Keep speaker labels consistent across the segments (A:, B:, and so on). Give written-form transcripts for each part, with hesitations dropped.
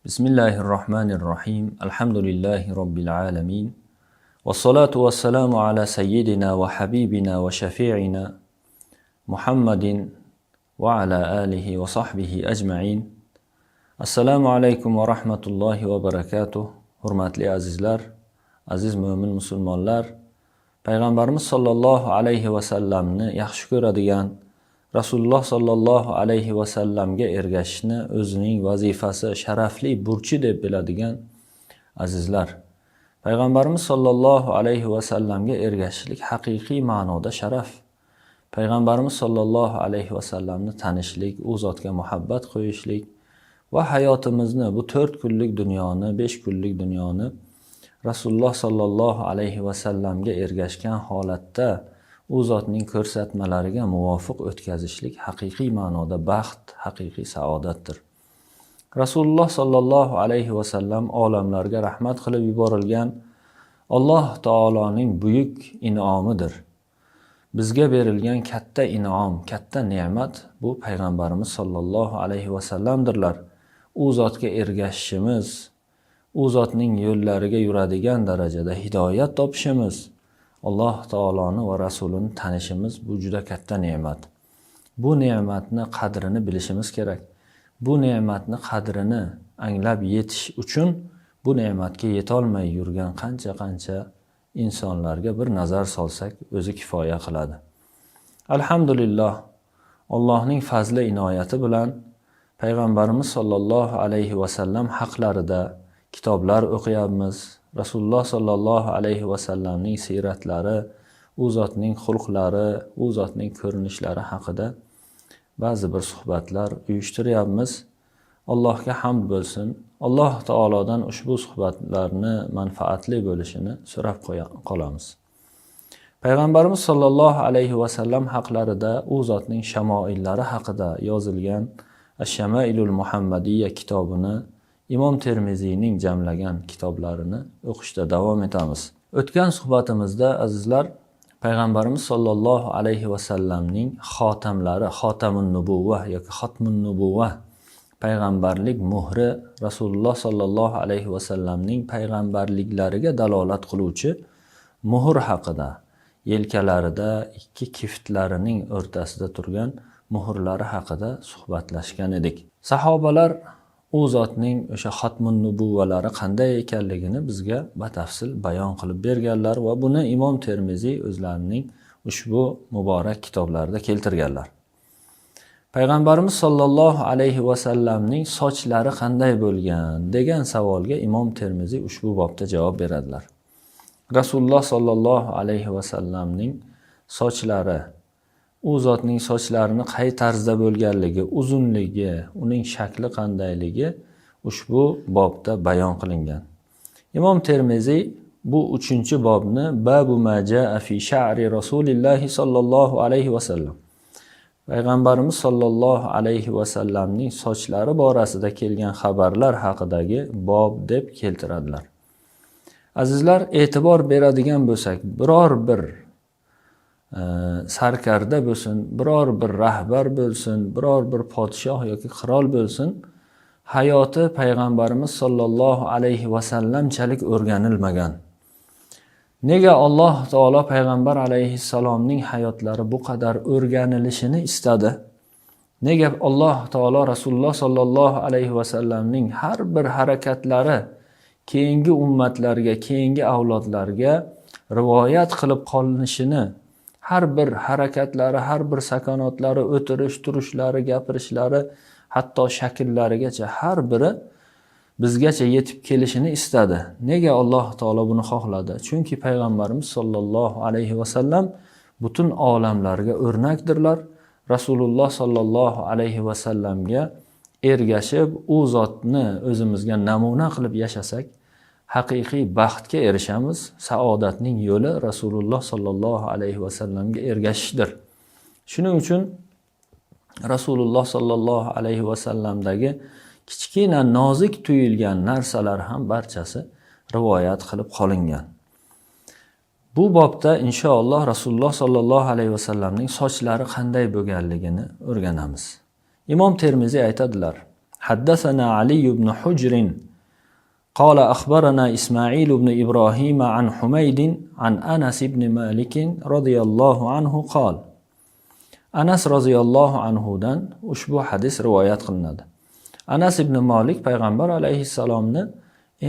A: Bismillahirrahmanirrahim. Alhamdulillahi Rabbil alamin. Wassalatu wassalamu ala sayyidina wa habibina wa shafi'ina Muhammadin wa ala alihi wa sahbihi ajma'in. Assalamu alaykum wa rahmatullahi wa barakatuh. Hurmatli azizlar, aziz mo'min musulmonlar, Payg'ambarimiz sollallohu alayhi va sallamni yaxshi ko'radigan, Rasululloh sollallohu alayhi va sallamga ergashishni o'zining vazifasi, sharafli burchi deb biladigan azizlar. Payg'ambarimiz sollallohu alayhi va sallamga ergashishlik haqiqiy ma'noda sharaf. Payg'ambarimiz sollallohu alayhi va sallamni tanishlik, u zotga muhabbat qo'yishlik va hayotimizni, bu 4 kunlik dunyoni, 5 kunlik dunyoni Rasululloh sollallohu alayhi va sallamga ergashgan holatda u zotning ko'rsatmalariga muvofiq o'tkazishlik haqiqiy ma'noda baxt, haqiqiy saodatdir. Rasululloh sollallohu alayhi va sallam olamlarga rahmat qilib yuborilgan Alloh taoloning buyuk in'omidir. Bizga berilgan katta in'om, katta ne'mat bu payg'ambarimiz sollallohu alayhi va sallamdirlar. U zotga ergashishimiz, u zotning yo'llariga yuradigan darajada hidoyat topishimiz, Alloh taoloni va rasulini tanishimiz bu juda katta ne'mat. Bu ne'matni qadrini bilishimiz kerak. Bu ne'matni qadrini anglab yetish uchun bu ne'matga yetolmay yurgan qancha insonlarga bir nazar solsak o'zi kifoya qiladi. Alhamdulillah, Allohning fazli inoyati bilan payg'ambarimiz sollallohu alayhi va sallam haqlarida kitoblar o'qiyapmiz. Rasululloh sollallohu alayhi va sallamning siratlari, u zotning xulqlari, u zotning ko'rinishlari haqida ba'zi bir suhbatlar uyushtiryapmiz. Allohga hamd bo'lsin. Alloh taolodan ushbu suhbatlarni manfaatli bo'lishini so'rab qolamiz. Payg'ambarimiz sollallohu alayhi va sallam haqlarida u zotning shamoillari haqida yozilgan Ash-Shamailul Muhammadiyya kitobini Imom Termiziyning jamlagan kitoblarini o'qishda davom etamiz. O'tgan suhbatimizda azizlar, payg'ambarimiz sollallohu alayhi va sallamning xotamlari, xotamun nubuvva yoki xotmun nubuvva, payg'ambarlik muhri, Rasululloh sollallohu alayhi va sallamning payg'ambarliklariga dalolat qiluvchi muhr haqida, yelkalarida ikki kiftlarining o'rtasida turgan muhrlari haqida suhbatlashgan edik. Sahobalar u zotning o'sha xotmun nubuvvalari qanday ekanligini bizga batafsil bayon qilib berganlar va buni Imom Termiziy o'zlarining ushbu muborak kitoblarida keltirganlar. Payg'ambarimiz sollallohu alayhi va sallamning sochlari qanday bo'lgan degan savolga Imom Termiziy ushbu bobda javob beradilar. Rasululloh sollallohu alayhi va sallamning sochlari, u zotning sochlarini qay tarzda bo'lganligi, uzunligi, uning shakli qandayligi ushbu bobda bayon qilingan. Imom Termiziy bu 3-bobni Babu ma jaa fi sha'ri Rasulillahi sollallohu alayhi va sallam, payg'ambarimiz sollallohu alayhi va sallamning sochlari borasida kelgan xabarlar haqidagi bob deb keltiradilar. Azizlar, e'tibor beradigan bo'lsak, biror bir sarkarda bo'lsin, biror bir rahbar bo'lsin, biror bir podshoh yoki qirol bo'lsin, hayoti payg'ambarimiz sollallohu alayhi va sallamchalik o'rganilmagan. Nega Alloh taolo payg'ambar alayhissalomning hayotlari bu qadar o'rganilishini istadi? Nega Alloh taolo Rasululloh sollallohu alayhi va sallamning har bir harakatlari keyingi ummatlarga, keyingi avlodlarga rivoyat qilib qolinishini, har bir harakatlari, har bir sakanotlari, o'tirish, turishlari, gapirishlari, hatto shakllarigacha har biri bizgacha yetib kelishini istadi? Nega Alloh taolo buni xohladi? Chunki payg'ambarimiz sollallohu alayhi va sallam butun olamlarga o'rnakdirlar. Rasululloh sollallohu alayhi va sallamga ergashib, u zotni o'zimizga namuna qilib yashasak, haqiqiy baxtga erishamiz. Saodatning yo'li Rasululloh sollallohu alayhi va sallamga ergashishdir. Shuning uchun Rasululloh sollallohu alayhi va sallamdagi kichkina nozik tuyulgan narsalar ham barchasi rivoyat qilib qolingan. Bu bobda inshaalloh Rasululloh sollallohu alayhi vasallamning sochlari qanday bo'lganligini o'rganamiz. Imom Termiziy aytadilar: Haddathana Ali ibn Hujr قال أخبرنا إسماعيل بن إبراهيم عن حميد عن أنس بن مالك رضي الله عنه قال Anas roziyallohu anhudan ushbu hadis rivoyat qilinadi. Anas ibn Malik payg'ambar alayhissalomni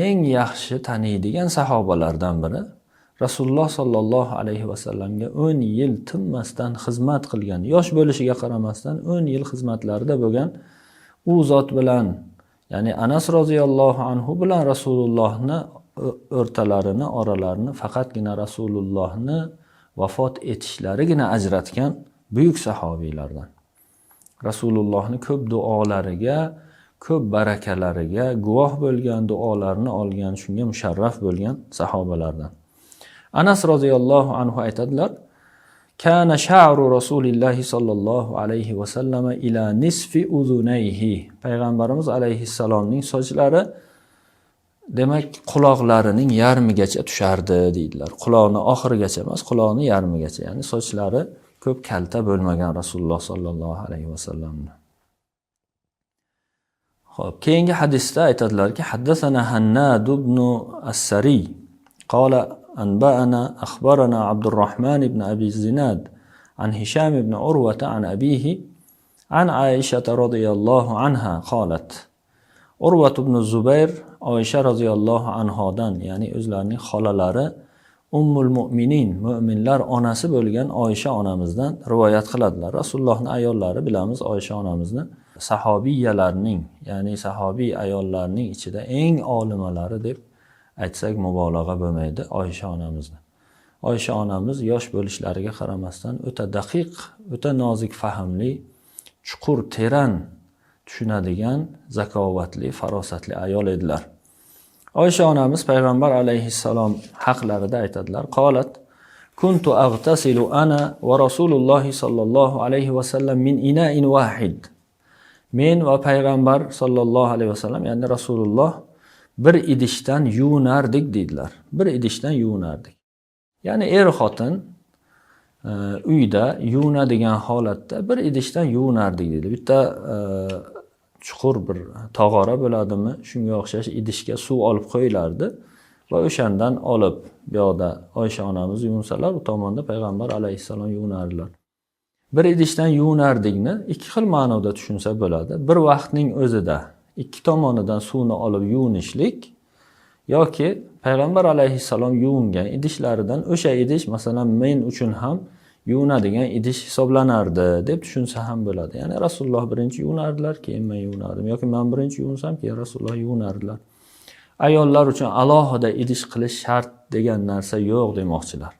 A: eng yaxshi taniydigan sahobalardan biri. Rasululloh sollallohu alayhi vasallamga 10 yil tinmasdan xizmat qilgan, yosh bo'lishiga qaramasdan 10 yil xizmatlarida bo'lgan u zot bilan, ya'ni Anas roziyallohu anhu bilan Rasulullohni o'rtalarini, oralarini faqatgina Rasulullohni vafot etishlarigina ajratgan buyuk sahobiylardan. Rasulullohni ko'p duolariga, ko'p barakalariga guvoh bo'lgan, duolarini olgan, shunga musharraf bo'lgan sahobalardan. Anas roziyallohu anhu aytadilar: Kana sha'ru Rasulillahi sallallohu alayhi va sallam ila nisfi uzunayhi. Payg'ambarimiz alayhissalomning sochlari demak quloqlarining yarmigacha tushardi deydilar. Quloqni oxirigacha emas, quloqni yarmigacha, ya'ni sochlari ko'p kalta bo'lmagan Rasululloh sallallohu alayhi vasallamni. Xo'p, keyingi hadisda aytadilarki: Haddathana Hannad ibn as-Sari qala anba'ana akhbarana Abdurrahman ibn Abi Zinad an Hisham ibn Urwa an abihi an Aisha radhiyallohu anha qalat Urwa ibn Zubayr Aisha radhiyallohu anhodan, ya'ni o'zlarining xolalari Ummul Mu'minin, mu'minlar onasi bo'lgan Oysha onamizdan rivoyat qiladilar. Rasulullohning ayollari, bilamiz, Oysha onamizni sahobiyalarning, ya'ni sahobiy ayollarning ichida eng olimalari deb aytsak mubolag'a bo'lmaydi Oysha onamizni. Oysha onamiz yosh bo'lishlariga qaramasdan o'ta daqiq, o'ta nozik fahmli, chuqur, teran tushunadigan, zakovatli, farosatli ayol edilar. Oysha onamiz payg'ambar alayhissalom haqlarida aytadilar: Qolat kuntu aghtasilu ana va Rasululloh sallallohu alayhi vasallam min ina'in wahid. Men va payg'ambar sallallohu alayhi vasallam, ya'ni Rasululloh bir idishdan yuvinardik deydilar. Bir idishdan yuvinardik. Ya'ni xotin uyda yuvinadigan holatda bir idishdan yuvinardik deydi. Bitta chuqur bir tog'ora bo'ladimi, shunga o'xshash idishga suv olib qo'yilardi va o'shandan olib bu yoqda Oysha onamiz yuvinsalar, u tomonda payg'ambar alayhissalom yuvinardilar. Bir idishdan yuvinardikni ikki xil ma'noda tushunsa bo'ladi. Bir vaqtning o'zida ikki tomonidan suvni olib yuvinishlik yoki payg'ambar alayhissalom yuvingan idishlaridan o'sha idish masalan men uchun ham yuvinadigan idish hisoblanardi deb tushunsa ham bo'ladi. Ya'ni Rasululloh birinchi yuvinardilar, keyin men yuvinardim, yoki men birinchi yuvinsam keyin Rasululloh yuvinardilar. Ayollar uchun alohida idish qilish shart degan narsa yo'q demoqchilar.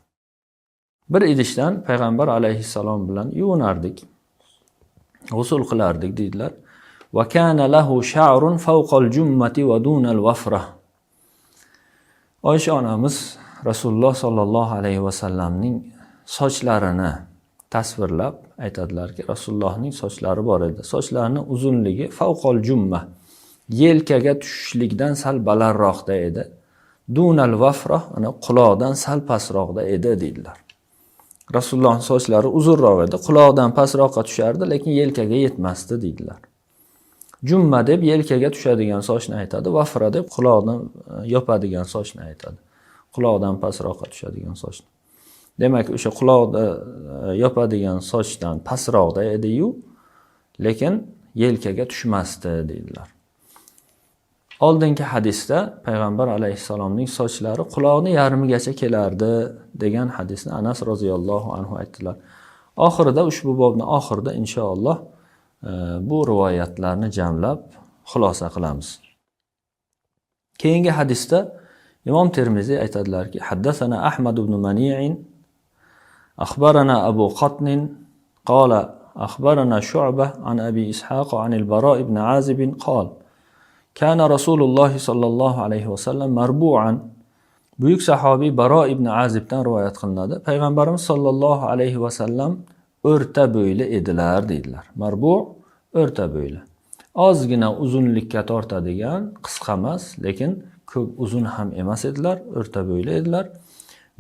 A: Bir idishdan payg'ambar alayhissalom bilan yuvinardik, g'usl qilardik deydilar. Va kana lahu sha'run fawqal jummati va dunal wafra. Oysha onamiz Rasululloh sallallohu alayhi vasallamning sochlarini tasvirlab aytadilarki, Rasulullohning sochlari bor edi. Sochlarining uzunligi fawqal jumma, yelkaga tushishlikdan sal balandroqda edi. Dunal wafra, ana quloqdan sal pastroqda edi deydilar. Rasulullohning sochlari uzunroq edi, quloqdan pastroqqa tushardi, lekin yelkaga yetmasdi deydilar. Jumma deb yelkaga tushadigan sochni aytadi, wafra deb quloqni yopadigan sochni aytadi. Quloqdan pastroqqa tushadigan sochni. Demak, o'sha quloqni yopadigan sochdan pastroqda edi-yu, lekin yelkaga tushmasdi deydilar. Oldingi hadisda payg'ambar alayhissalomning sochlari quloqni yarmigacha kelardi degan hadisni Anas roziyallohu anhu aytdilar. Oxirida, ushbu bobning oxirida inshaalloh bu rivoyatlarni jamlab xulosa qilamiz. Keyingi hadisda Imom Termiziy aytadilarki: Haddathana Ahmad ibn Mani'in akhbarana Abu Qatnin qala akhbarana Shu'bah an Abi Ishaq an al-Bara ibn Azib qala kana Rasululloh sallallohu alayhi vasallam marbu'an. Buyuk sahobiy Bara ibn Azibdan rivoyat qilinadi. Payg'ambarimiz sallallohu alayhi vasallam o'rta bo'yli edilar deydilar. Marbu' o'rta bo'yli. Ozgina uzunlikka tortadigan, qisqa emas, lekin ko'p uzun ham emas edilar, o'rta bo'yli edilar.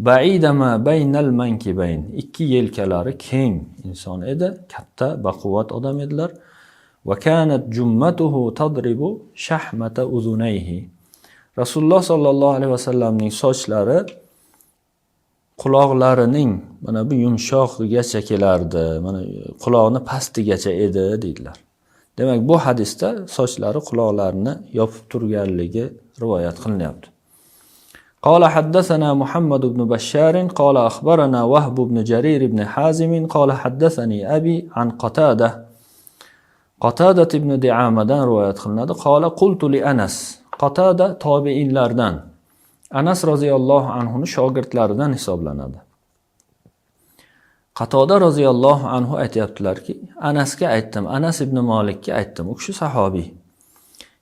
A: Ba'ida ma baynal mankibayn. Ikki yelkalari keng inson edi, katta baquvvat odam edilar. Va kanat jummatuhu tadribu shahmata uzunayhi. Rasululloh sallallohu alayhi vasallamning sochlari quloqlarining mana bu yumshoqgacha kelardi. Mana quloqni pastigacha edi dedilar. Demak, bu hadisda sochlari quloqlarini yopib turganligi rivoyat qilinyapti. قال حدثنا محمد بن بشار قال أخبرنا وهب بن جرير بن حازم قال حدثني أبي عن قتادة بن دعامة رواية قلناد قال قلت لأنس قتادة تابعين لاردان أنس رضي الله عنه شاگرد لاردان حساب لناد Qatoda roziyallohu anhu aytayaptilarki, Anasga aytdim, Anas ibn Malikka aytdim, u kishi sahobiy.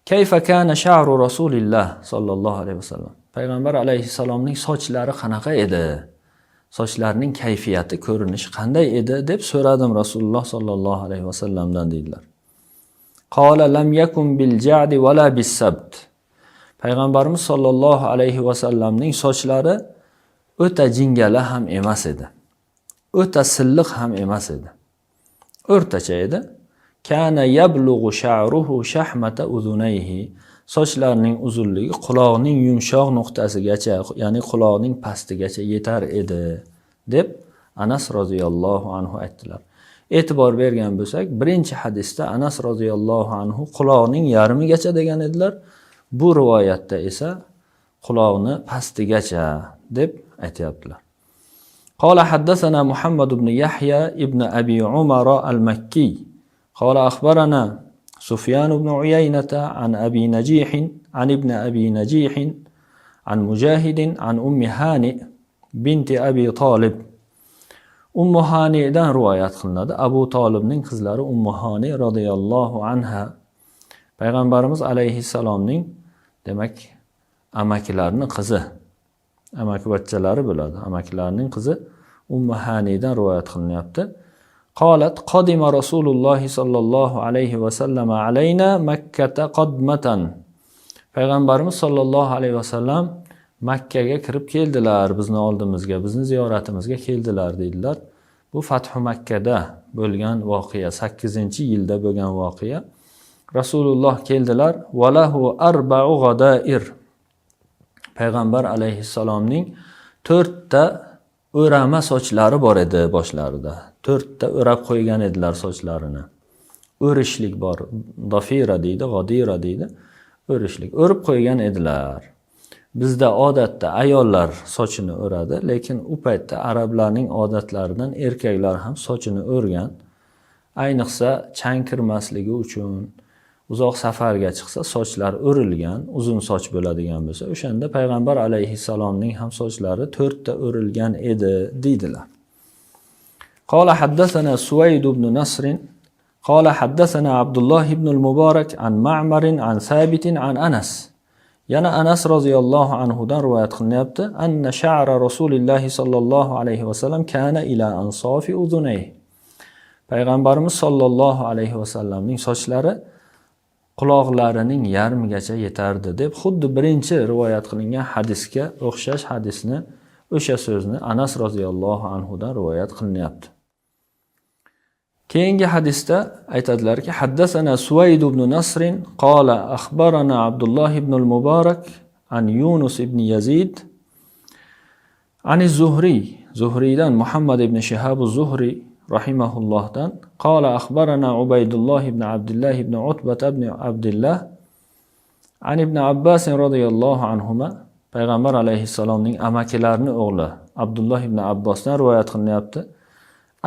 A: Kayfa kana sha'ru Rasulillah sallallohu alayhi vasallam. Payg'ambar alayhissalomning sochlari qanaqa edi? Sochlarining kayfiyati, ko'rinishi qanday edi deb so'radim Rasululloh sallallohu alayhi vasallamdan dedilar. Qala lam yakun bil ja'di wala bis sabt. Payg'ambarimiz sallallohu alayhi vasallamning sochlari o'ta jingala ham emas edi. O'ta silliq ham emas edi. O'rtacha edi. Kana yablughu sha'ruhu shahmata uzunayhi. Sochlarining uzunligi quloqning yumshoq nuqtasigacha, ya'ni quloqning pastigacha yetar edi deb Anas roziyallohu anhu aytdilar. E'tibor bergan bo'lsak, birinchi hadisda Anas roziyallohu anhu quloqning yarmigacha degan edilar. Bu rivoyatda esa quloqni pastigacha deb aytayaptilar. قال حدثنا محمد بن يحيى ابن أبي عمر المكي قال أخبرنا سفيان بن عيينة عن أبي نجيح عن ابن أبي نجيح عن مجاهد عن أم هانئ بنت أبي طالب أم هانئ دان روايات قلناد أبو طالب نين قزلары أم هانئ رضي الله عنها Payg'ambarimiz alayhissalomning demak amakilarning qizi, amakivachchalari bo'ladi. Amakilarining qizi Ummu Hanidan rivoyat qilinyapti. Qalat qadima Rasululloh sallallohu alayhi va sallam alayna Makkata qadmatan. Payg'ambarimiz sallallohu alayhi va sallam Makkaga kirib keldilar, bizni oldimizga, bizni ziyoratimizga keldilar dedilar. Bu Fathu Makkada bo'lgan voqea, 8-yilda bo'lgan voqea. Rasululloh keldilar, valahu arba'u g'adair. Payg'ambar alayhissalomning 4 ta o'rama sochlari bor edi boshlarida. 4 ta o'rab qo'ygan edilar sochlarini. O'rishlik bor. Dafira deydi, g'adira deydi. O'rishlik. O'rib qo'ygan edilar. Bizda odatda ayollar sochini o'radi, lekin u paytda arablarning odatlaridan erkaklar ham sochini o'rgan. Ayniqsa chang kirmasligi uchun uzoq safarga chiqsa sochlar o'rilgan, uzun soch bo'ladigan bo'lsa, o'shanda payg'ambar alayhissalomning ham sochlari 4 ta o'rilgan edi deydilar. Qala haddathana Suwayd ibn Nasr qala haddathana Abdullah ibn al-Mubarak an Ma'mar an Sabit an Anas. Yana Anas roziyallohu anhu dan rivoyat qilinyapti. Anna sha'ra Rasululloh sallallohu alayhi vasallam kana ila ansafi udunayhi. Payg'ambarimiz sallallohu alayhi vasallamning sochlari quloqlarining yarmigacha yetardi deb xuddi birinchi rivoyat qilingan hadisga o'xshash hadisni, o'sha so'zni Anas roziyallohu anhu dan rivoyat qilinyapti. Keyingi hadisda aytadilarki, haddasana Suwayd ibn Nasr qala akhbarana Abdullah ibn al-Mubarak an Yunus ibn Yazid an az-Zuhri, Zuhridan Muhammad ibn Shihab az-Zuhri rahimahullohdan qala akhbarana Ubaydullah ibn Abdullah ibn Utbah ibn Abdullah an ibn Abbas radhiyallohu anhuma. Payg'ambar alayhissalomning amakilarining o'g'li Abdullah ibn Abbosdan rivoyat qilinyapti.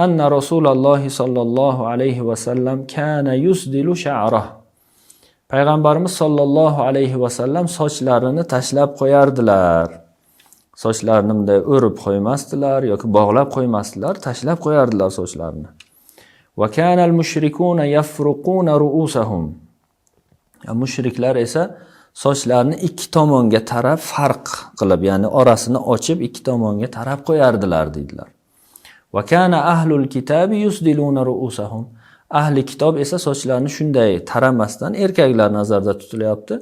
A: Anna Rasululloh sallallohu alayhi va sallam kana yusdilu sha'rah. Payg'ambarimiz sallallohu alayhi va sallam sochlarini tashlab qo'yardilar. Sochlarini bunday o'rib qo'ymasdilar yoki bog'lab qo'ymasdilar, tashlab qo'yardilar sochlarini. Va kana al-mushrikuna yafruquna ru'usahum. Mushriklar esa sochlarini ikki tomonga tarab farq qilib, ya'ni orasini ochib ikki tomonga tarab qo'yardilar dedilar. Va kana ahlul kitabi yusdiluna ru'usahum. Ahli kitob esa sochlarini shunday taramasdan, erkaklar nazarda tutilyapti,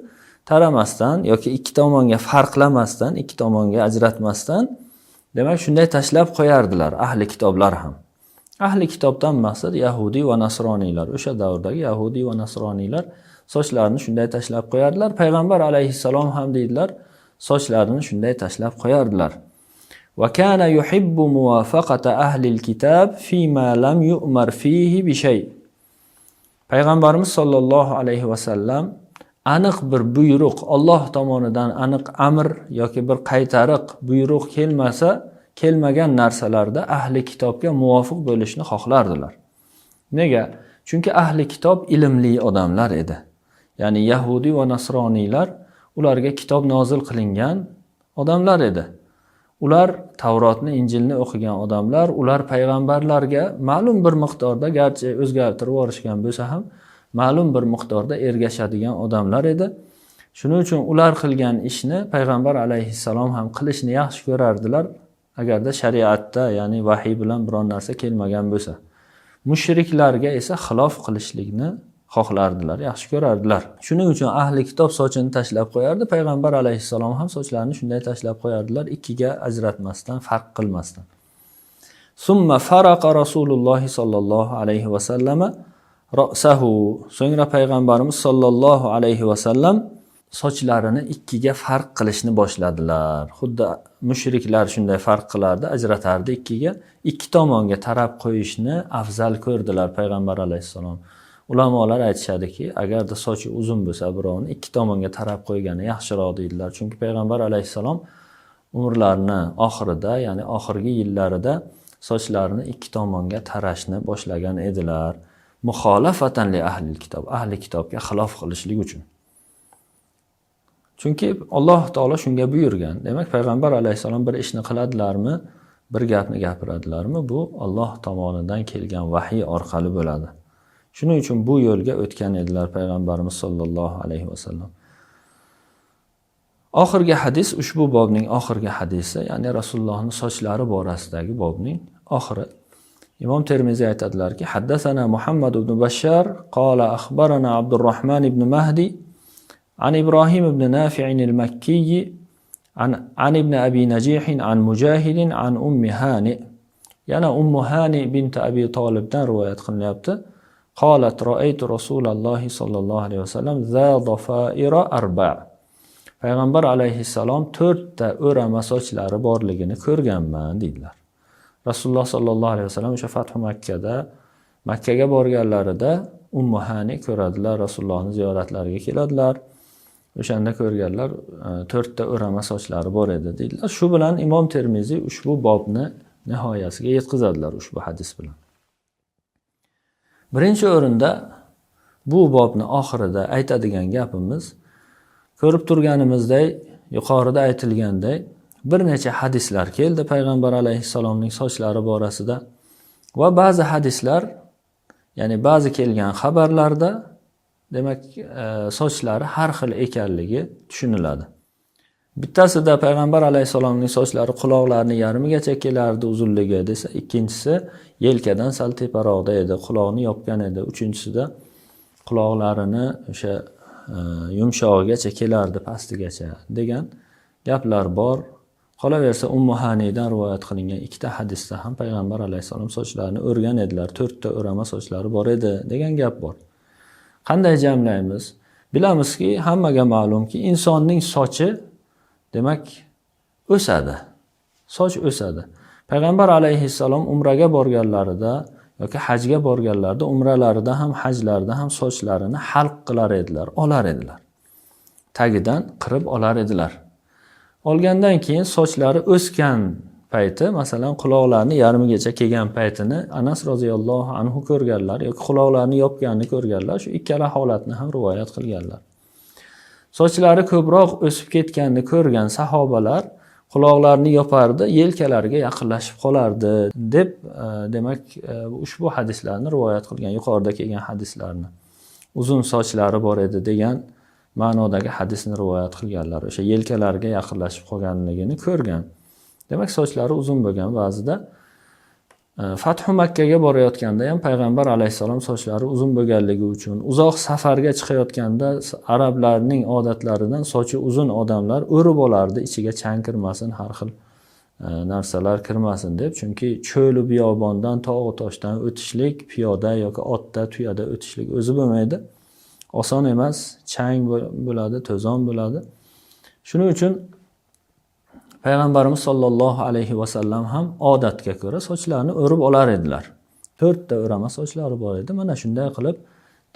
A: taramasdan yoki ikki tomonga farqlamasdan, ikki tomonga ajratmasdan, Demak, shunday tashlab qo'yardilar ahli kitoblar ham. Ahli kitobdan maqsad Yahudi va Nasroniylar. O'sha davrdagi Yahudi va Nasroniylar sochlarini shunday tashlab qo'yardilar. Payg'ambar alayhissalom ham deydilar, sochlarini shunday tashlab qo'yardilar. Va kana yuhibbu muwafaqata ahli al-kitab fima lam yu'mar fihi bi shay. Payg'ambarimiz sollallohu alayhi va sallam aniq bir buyruq, Alloh tomonidan aniq amr yoki bir qaytariq buyruq kelmagan narsalarda ahli kitobga muvofiq bo'lishni xohlardilar. Nega? Chunki ahli kitob ilmli odamlar edi. Ya'ni Yahudi va Nasroniylar ularga kitob nozil qilingan odamlar edi. Ular Tavrotni, Injilni o'qigan odamlar, ular payg'ambarlarga ma'lum bir miqdorda, garchi o'zgartirib yuborishgan bo'lsa ham, ma'lum bir miqdorda ergashadigan odamlar edi. Shuning uchun ular qilgan ishni payg'ambar alayhissalom ham qilishni yaxshi ko'rardilar, agarda shariatda, ya'ni vahiy bilan biron narsa kelmagan bo'lsa. Mushriklarga esa xilof qilishlikni xohlardilar, yaxshi ko'rardilar. Shuning uchun ahli kitob sochini tashlab qo'yardi, payg'ambar alayhissalom ham sochlarini shunday tashlab qo'yardilar, ikkiga ajratmasdan, farq qilmasdan. Summa faraqa Rasululloh sollallohu alayhi va sallama ra'sahu. So'ngra payg'ambarimiz sollallohu alayhi va sallam sochlarini ikkiga farq qilishni boshladilar. Xuddi mushriklar shunday farq qilardi, ajratardi ikkiga. Ikki tomonga tarab qo'yishni afzal ko'rdilar payg'ambar alayhissalom. Ulamolar aytishadiki, agarda sochi uzun bo'lsa birovni ikki tomonga tarab qo'ygani yaxshiroq deydilar. Chunki payg'ambar alayhissalom umrlarini oxirida, ya'ni oxirgi yillarida sochlarini ikki tomonga tarashni boshlagan edilar. Muxolafatan li ahli kitob, ahli kitobga xilof qilishlik uchun. Chunki Alloh taolo shunga buyurgan. Demak, payg'ambar alayhissalom bir ishni qiladilarmi, bir gapni gapiradilarmi, bu Alloh tomonidan kelgan vahiy orqali bo'ladi. Shuning uchun bu yo'lga o'tgan edilar payg'ambarimiz sollallohu alayhi vasallam. Oxirgi hadis, ushbu bobning oxirgi hadisi, ya'ni Rasulullohning sochlari borasidagi bobning oxiri. Imom Termiziy aytadilarki, haddathana Muhammad ibn Bashar qala akhbarana Abdurrahman ibn Mahdi an Ibrahim ibn Nafi' al-Makki an ibn Abi Najih an Mujahid an Ummi Hani. Yana Ummu Hani bint Abi Talibdan rivoyat qilinyapti. Qalat ra'aytu Rasululloh sollallohu alayhi vasallam za dhafaira arba'. Payg'ambar alayhissalom 4 ta o'rama sochlari borligini ko'rganman deydilar. Rasululloh sollallohu alayhi vasallam o'sha Fathu Makkaga borganlarida Ummu Hani ko'radilar, Rasulullohning ziyoratlariga keladilar. O'shanda ko'rganlar 4 ta o'rama sochlari bor edi deydilar. Shu bilan Imom Termiziy ushbu bobni nihoyasiga yetkazadilar ushbu hadis bilan. Birinchi o'rinda bu bobni oxirida aytadigan gapimiz, ko'rib turganimizdek, yuqorida aytilganday bir necha hadislar keldi payg'ambar alayhissalomning sochlari borasida va ba'zi hadislar, ya'ni ba'zi kelgan xabarlarda demak sochlari har xil ekanligi tushuniladi. Bittasida payg'ambar alayhissalomning sochlari quloqlarning yarmigacha kelardi uzunligi desa, ikkinchisi yelkadan sal teparoqda edi, quloqni yopgan edi. Uchinchisida quloqlarini o'sha yumshog'igacha kelardi, pastigacha degan gaplar bor. Qolaversa Ummu Hanidan rivoyat qilingan ikkita hadisda ham payg'ambar alayhissalom sochlarini o'rgan edilar, 4 ta o'rama sochlari bor edi degan gap bor. Qanday jamlaymiz? Bilamizki, hammaga ma'lumki, insonning sochi demak o'sadi. Soch o'sadi. Payg'ambar alayhissalom umraga borganlarida yoki hajga borganlarida, umralarida ham, hajlarda ham sochlarini halq qilar edilar, olar edilar. Tagidan qirib olar edilar. Olgandan keyin sochlari o'sgan payti, masalan, quloqlarni yarmigacha kelgan paytini Anas roziyallohu anhu ko'rganlar yoki quloqlarni yopganini ko'rganlar, shu ikkala holatni ham rivoyat qilganlar. Sochlari ko'proq o'sib ketganini ko'rgan sahobalar quloqlarini yopardi, yelkalariga yaqinlashib qolardi deb demak ushbu hadislarni rivoyat qilgan, yuqorida kelgan hadislarni. Uzun sochlari bor edi degan ma'nodagi hadisni rivoyat qilganlar. O'sha yelkalariga yaqinlashib qolganligini ko'rgan. Demak, sochlari uzun bo'lgan ba'zida. Fathu Makkaga borayotganda ham payg'ambar alayhissalom sochlari uzun bo'lganligi uchun uzoq safarga chiqayotganda arablarning odatlaridan sochi uzun odamlar o'rib olardi, ichiga chang kirmasin, har xil narsalar kirmasin deb. Chunki cho'li biyobondan, tog' toshdan o'tishlik, piyoda yoki otda, tuyada o'tishlik o'zi bo'lmaydi. Oson emas, chang bo'ladi, to'zon bo'ladi. Shuning uchun Payg'ambarimiz sollallohu alayhi vasallam ham odatga ko'ra sochlarini o'rib olar edilar. 4 ta o'rama sochlari bor edi. Mana shunday qilib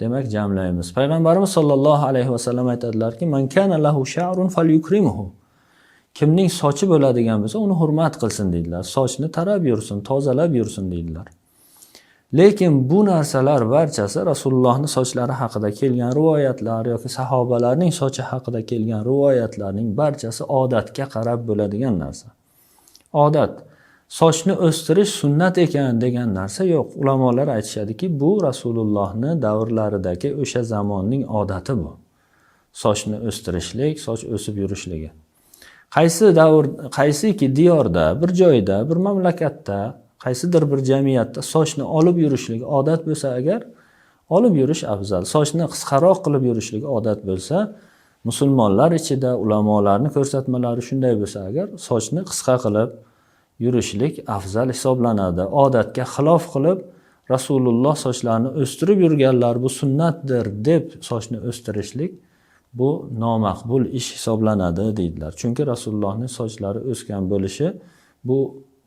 A: demak jamlaymiz. Payg'ambarimiz sollallohu alayhi vasallam aytadilarki: "Man kana lahu sha'run falyukrimhu." Kimning sochi bo'ladigan bo'lsa, uni hurmat qilsin deydilar. Sochni tarab yursin, tozalab yursin deydilar. Lekin bu narsalar barchasi Rasulullohning sochlari haqida kelgan rivoyatlar yoki sahobalarning sochi haqida kelgan rivoyatlarning barchasi odatga qarab bo'ladigan narsa. Odat, sochni o'stirish sunnat ekan degan narsa yo'q. Ulamolar aytishadiki, bu Rasulullohning davrlaridagi o'sha zamonning odati bu. Sochni o'stirishlik, soch o'sib yurishligi. Qaysi davr, qaysiki diyorda, bir joyda, bir mamlakatda, qaysidir bir jamiyatda sochni olib yurishlik odat bo'lsa agar, olib yurish afzal. Sochni qisqaroq qilib yurishlik odat bo'lsa, musulmonlar ichida ulamolarning ko'rsatmalari shunday bo'lsa agar, sochni qisqa qilib yurishlik afzal hisoblanadi. Odatga xilof qilib Rasululloh sochlarini o'stirib yurganlar bu sunnatdir deb sochni o'stirishlik bu nomaqbul ish hisoblanadi deydilar. Chunki Rasulullohning sochlari o'sgan bo'lishi bu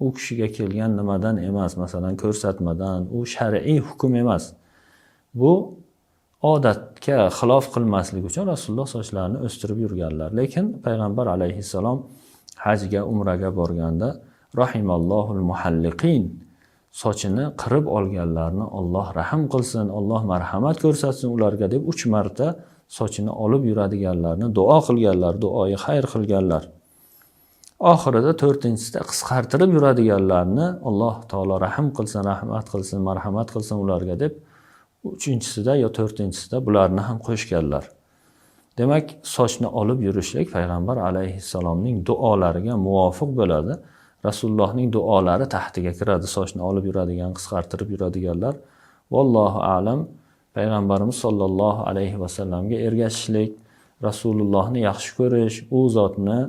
A: u kishiga kelgan nimadan emas, masalan ko'rsatmadan, u shar'iy hukm emas. Bu odatga xilof qilmaslik uchun Rasululloh sochlarini o'stirib yurganlar. Lekin payg'ambar alayhissalom hajga, umraga borganda rahimallohul muhalliqin, sochini qirib olganlarni Alloh rahim qilsin, Alloh marhamat ko'rsatsin ularga deb 3 marta sochini olib yuradiganlarni duo qilganlar, duoyi xayr qilganlar. Oxirida 4-chisida qisqartirib yuradiganlarni Alloh taolo rahim qilsin, rahmat qilsin, marhamat qilsin ularga deb 3-chisida yo 4-chisida bularni ham qo'shganlar. Demak, sochni olib yurishlik payg'ambar alayhissalomning duolariga muvofiq bo'ladi. Rasulullohning duolari tahtiga kiradi, sochni olib yuradigan, qisqartirib yuradiganlar. Vallohu a'lam. Payg'ambarimiz sollallohu alayhi vasallamga ergashishlik, Rasulullohni yaxshi ko'rish, u zotni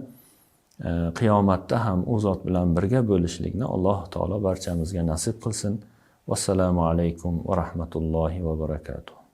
A: qiyomatda ham u zot bilan birga bo'lishlikni Alloh taolo barchamizga nasib qilsin. Vassalomu alaykum va rahmatullohi va barakatuh.